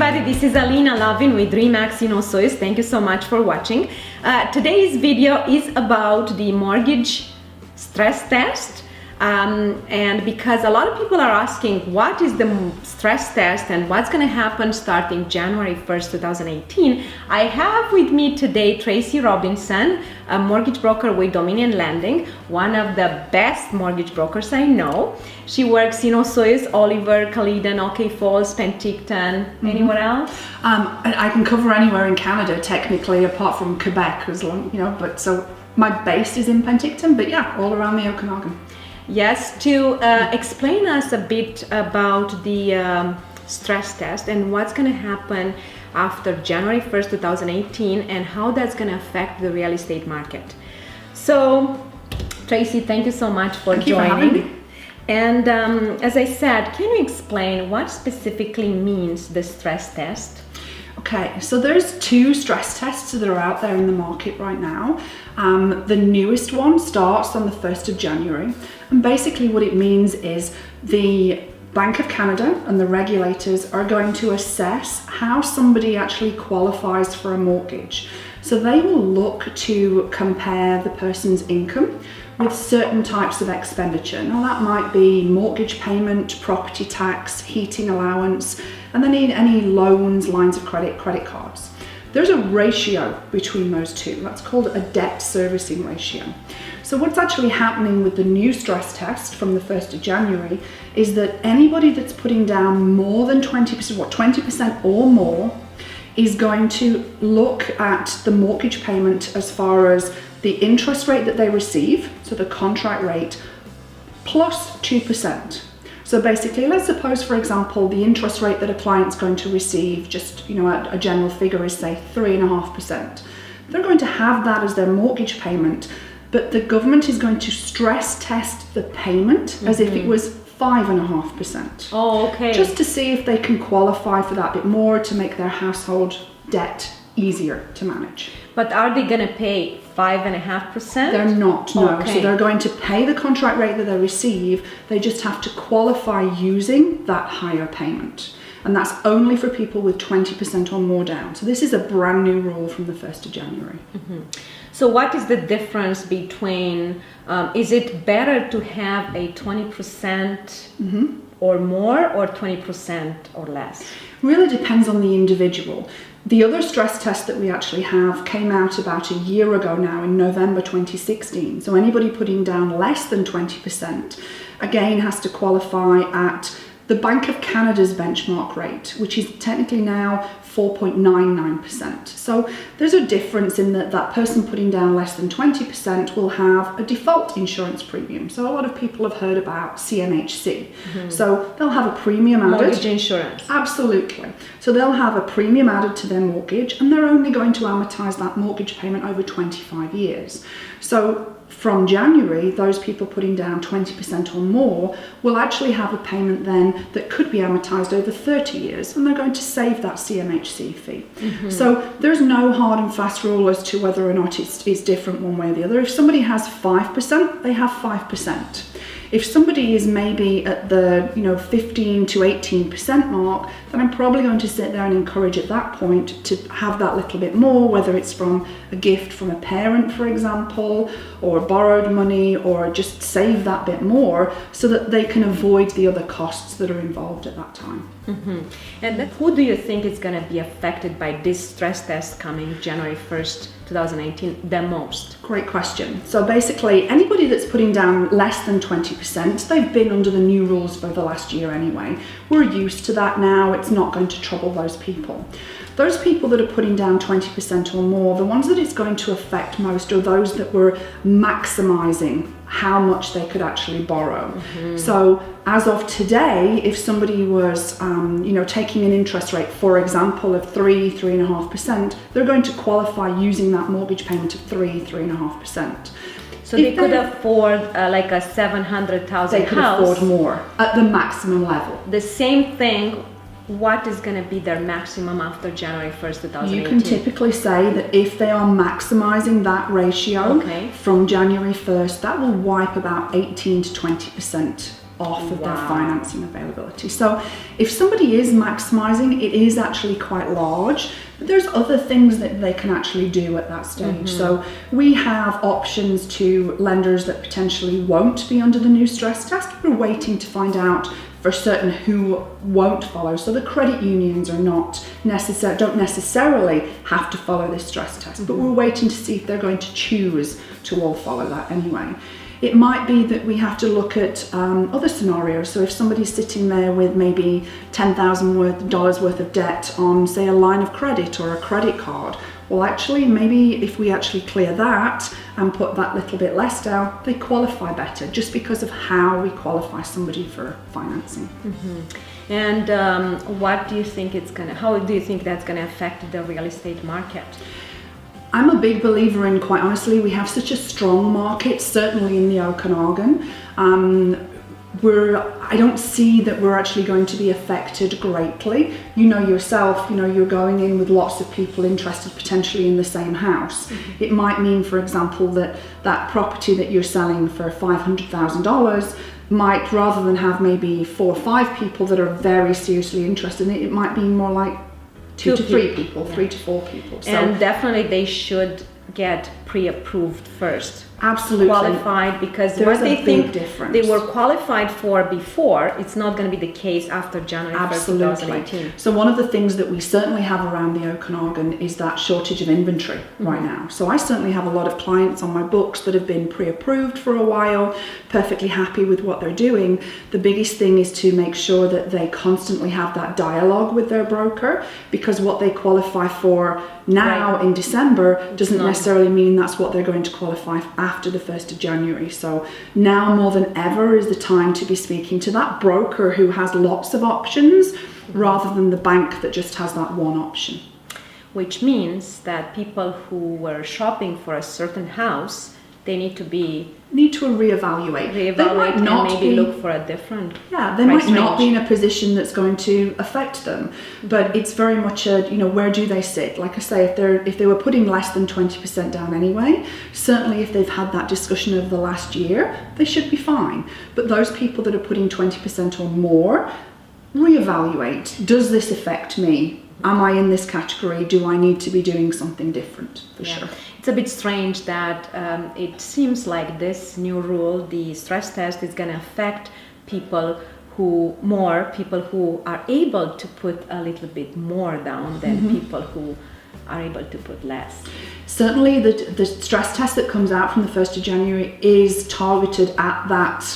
everybody, this is Alina Lovin with Remax in Osoyoos. Thank you so much for watching. Today's video is about the mortgage stress test. And because a lot of people are asking what is the stress test and what's going to happen starting January 1st, 2018, I have with me today Tracey Robinson, a mortgage broker with Dominion Lending, one of the best mortgage brokers I know. She works in Osoyoos, Oliver, Caledon, OK Falls, Penticton. Anywhere else? I can cover anywhere in Canada technically, apart from Quebec, as long But so my base is in Penticton, but yeah, all around the Okanagan. Yes, to explain us a bit about the stress test and what's going to happen after January 1st, 2018 and how that's going to affect the real estate market. So, Tracey, thank you so much for joining. And as I said, can you explain what specifically means the stress test? Okay, so there's two stress tests that are out there in the market right now. The newest one starts on the 1st of January. And basically what it means is the Bank of Canada and the regulators are going to assess how somebody actually qualifies for a mortgage. So they will look to compare the person's income with certain types of expenditure. Now that might be mortgage payment, property tax, heating allowance, and then any loans, lines of credit, credit cards. There's a ratio between those two. That's called a debt servicing ratio. So what's actually happening with the new stress test from the 1st of January is that anybody that's putting down more than 20% or more is going to look at the mortgage payment as far as the interest rate that they receive, so the contract rate, plus 2%. So basically, let's suppose, for example, the interest rate that a client's going to receive, just a general figure is say 3.5%. They're going to have that as their mortgage payment, but the government is going to stress test the payment as if it was 5.5%. Oh, okay. Just to see if they can qualify for that bit more to make their household debt easier to manage. But are they going to pay 5.5%? They're not, no. Okay. So they're going to pay the contract rate that they receive. They just have to qualify using that higher payment. And that's only for people with 20% or more down. So this is a brand new rule from the 1st of January. Mm-hmm. So what is the difference between, is it better to have a 20% or more or 20% or less? Really depends on the individual. The other stress test that we actually have came out about a year ago now in November 2016. So anybody putting down less than 20% again has to qualify at the Bank of Canada's benchmark rate, which is technically now 4.99%. So there's a difference in that person putting down less than 20% will have a default insurance premium. So a lot of people have heard about CMHC. So they'll have a premium added. Mortgage insurance. Absolutely. So they'll have a premium added to their mortgage and they're only going to amortize that mortgage payment over 25 years. So from January, those people putting down 20% or more will actually have a payment then that could be amortized over 30 years, and they're going to save that CMHC fee. So there's no hard and fast rule as to whether or not it's different one way or the other. If somebody has 5%, they have 5%. If somebody is maybe at the 15 to 18% mark, then I'm probably going to sit there and encourage at that point to have that little bit more, whether it's from a gift from a parent, for example, or borrowed money, or just save that bit more so that they can avoid the other costs that are involved at that time. And who do you think is going to be affected by this stress test coming January 1st, 2018 the most? Great question. So basically anybody that's putting down less than 20%, they've been under the new rules for the last year anyway. We're used to that now. It's not going to trouble those people. Those people that are putting down 20% or more, the ones that it's going to affect most are those that were maximizing how much they could actually borrow. So as of today, if somebody was taking an interest rate, for example, of 3.5%, they're going to qualify using that mortgage payment of 3.5%. So they could afford like a $700,000 house. They could afford more at the maximum level. The same thing. What is going to be their maximum after January 1st, 2018? You can typically say that if they are maximizing that ratio from January 1st, that will wipe about 18 to 20% off of their financing availability. So if somebody is maximizing, it is actually quite large, but there's other things that they can actually do at that stage. So we have options to lenders that potentially won't be under the new stress test. We're waiting to find out for certain who won't follow. So the credit unions are not don't necessarily have to follow this stress test, but we're waiting to see if they're going to choose to all follow that anyway. It might be that we have to look at other scenarios. So if somebody's sitting there with maybe $10,000 worth of debt on, say, a line of credit or a credit card, well, actually, maybe if we actually clear that and put that little bit less down, they qualify better just because of how we qualify somebody for financing. And what do you think how do you think that's gonna affect the real estate market? I'm a big believer in, quite honestly, we have such a strong market, certainly in the Okanagan. I don't see that we're actually going to be affected greatly. You know yourself, you're going in with lots of people interested potentially in the same house. It might mean, for example, that property that you're selling for $500,000 might, rather than have maybe 4 or 5 people that are very seriously interested in it, it might be more like 2 to 3 people, 3 to 4 people. So, and definitely they should get pre-approved first. Absolutely. Qualified, because There's what they think difference. they were qualified for before, it's not going to be the case after January 1st, 2018. So one of the things that we certainly have around the Okanagan is that shortage of inventory right now. So I certainly have a lot of clients on my books that have been pre-approved for a while, perfectly happy with what they're doing. The biggest thing is to make sure that they constantly have that dialogue with their broker, because what they qualify for now in December doesn't necessarily mean that's what they're going to qualify after the 1st of January. So now more than ever is the time to be speaking to that broker who has lots of options rather than the bank that just has that one option. Which means that people who were shopping for a certain house, they need to reevaluate. And maybe look for a different they might not be in a position that's going to affect them, but it's very much where do they sit? Like I say, if they were putting less than 20% down anyway, certainly if they've had that discussion over the last year, they should be fine. But those people that are putting 20% or more, reevaluate. Does this affect me? Am I in this category? Do I need to be doing something different? For sure. It's a bit strange that it seems like this new rule, the stress test, is going to affect people who are able to put a little bit more down than people who are able to put less. Certainly the stress test that comes out from the 1st of January is targeted at that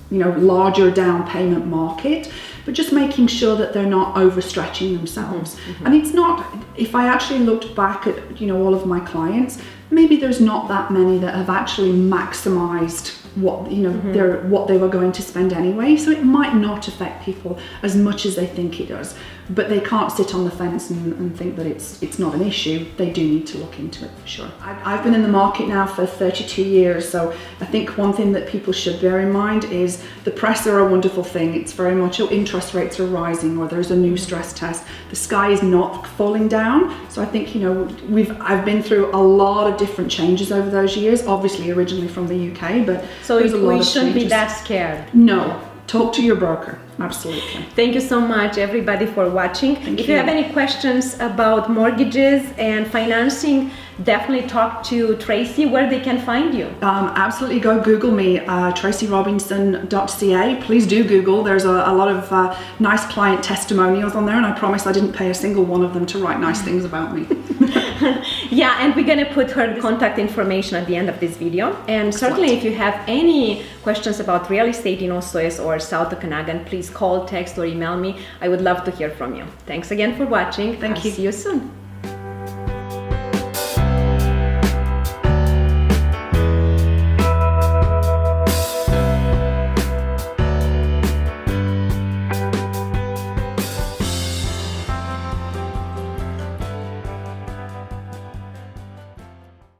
larger down payment market, but just making sure that they're not overstretching themselves. And it's not, if I actually looked back at all of my clients, maybe there's not that many that have actually maximized what what they were going to spend anyway, so it might not affect people as much as they think it does, but they can't sit on the fence and think that it's not an issue. They do need to look into it for sure. I've been in the market now for 32 years, so I think one thing that people should bear in mind is the press are a wonderful thing. It's very much, interest rates are rising, or there's a new stress test. The sky is not falling down. So I think I've been through a lot of different changes over those years, obviously originally from the UK, but so we shouldn't be that scared. No, talk to your broker. Absolutely. Thank you so much, everybody, for watching. If you have any questions about mortgages and financing, definitely talk to Tracey. Where they can find you? Absolutely, go Google me, traceyrobinson.ca. Please do Google. There's a lot of nice client testimonials on there, and I promise I didn't pay a single one of them to write nice things about me. Yeah, and we're gonna put her contact information at the end of this video. And certainly if you have any questions about real estate in Osoyoos or South Okanagan, please call, text, or email me. I would love to hear from you. Thanks again for watching. Thank you. See you soon.